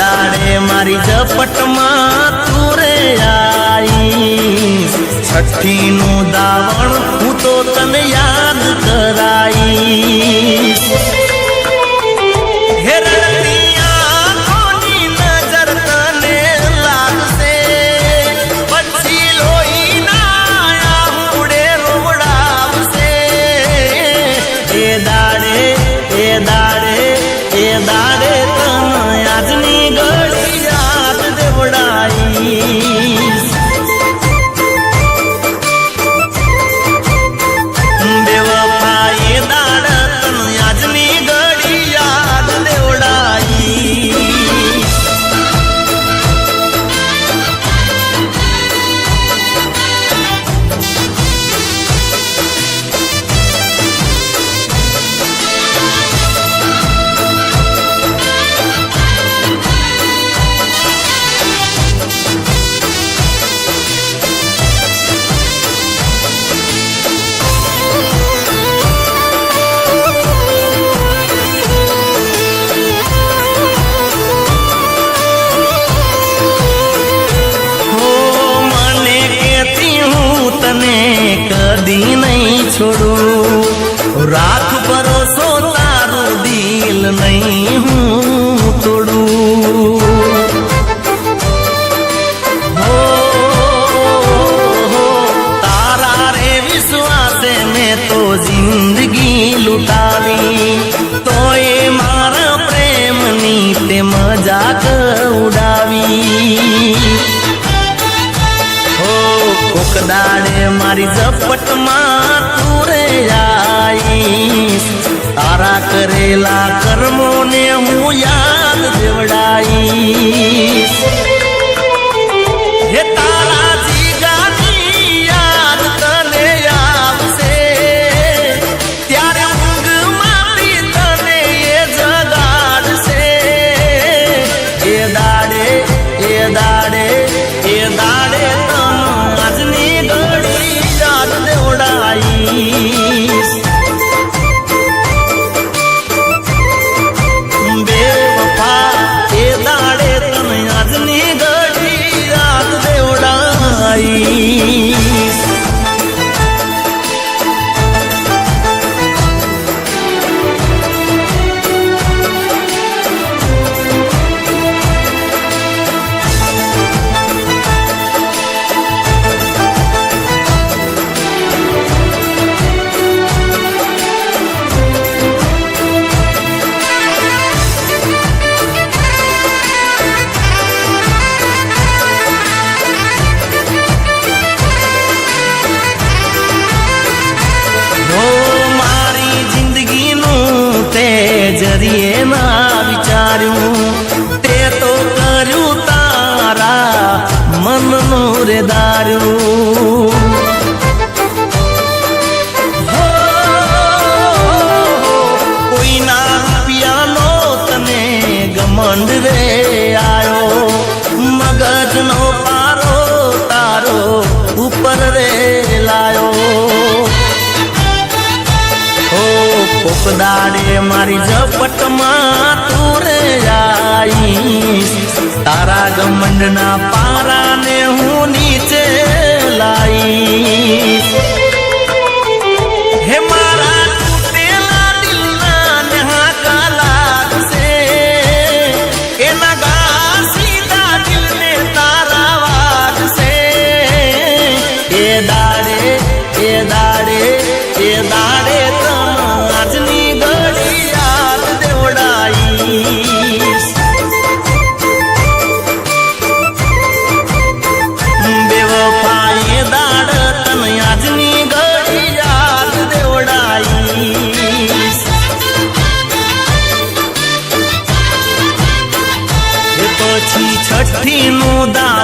દાડે મારી ઝપટમાં તું રે આઈશ, છઠ્ઠી નું દાવણ હું તો તને યાદ કરાઈશ. હે રડતી આંખોની નજર તને લાગશે, પછી લોહીના આહુડે રોવડાવશે. એ દાડે એ દાડે એ દાડે તને આજની ઘડી યાદ દેવડાઈશ. બેવફા એ દાડ તને આજની ઘડી યાદ દેવડાઈશ. કદી નહીં છોડું, રાખ ભરોસો તારું દિલ નહીં હું તોડું. હો તારા રે વિશ્વાસે મેં તો જિંદગી લૂંટાવી, તો એ મારા પ્રેમની તે મજાક ઉડાવી. કોક દાડે મારી ઝપટમાં તું રે આઈશ, તારા કરેલા કર્મોને હું યાદ દેવડાઈશ. હે તારા જીગાની યાદ તને આવશે, ત્યારે ઊંઘમાંથી તને એ જગાડશે. એ દાડે એ દાડે એ દાડે આજની ઘડી યાદ દેવડાઈશ. બેવફા એ દાડે તને આજની ઘડી યાદ દેવડાઈશ. જરીએ ના વિચાર્યું, તે તો કર્યું તારા મનનું રે દાર્યું. કોઈના રૂપિયાનો તને ઘમંડ રે આયો, મગજનો પારો તારો ઉપર રે લાયો. કોક દાડે મારી ઝપટમાં તું રે આઈશ, તારા ઘમંડના પારાને હું નીચે લાઈશ. હે મારા તૂટેલા દિલના નેહાકા લાગશે, એના ઘાસીના દિલને તારા વાગશે. એ દાડે એ દાડે એ દાડે આજની ઘડી યાદ દેવડાઈશ. બેવફા એ દાડ તને આજની ઘડી યાદ દેવડાઈશ. એ પછી છઠ્ઠી નું દાન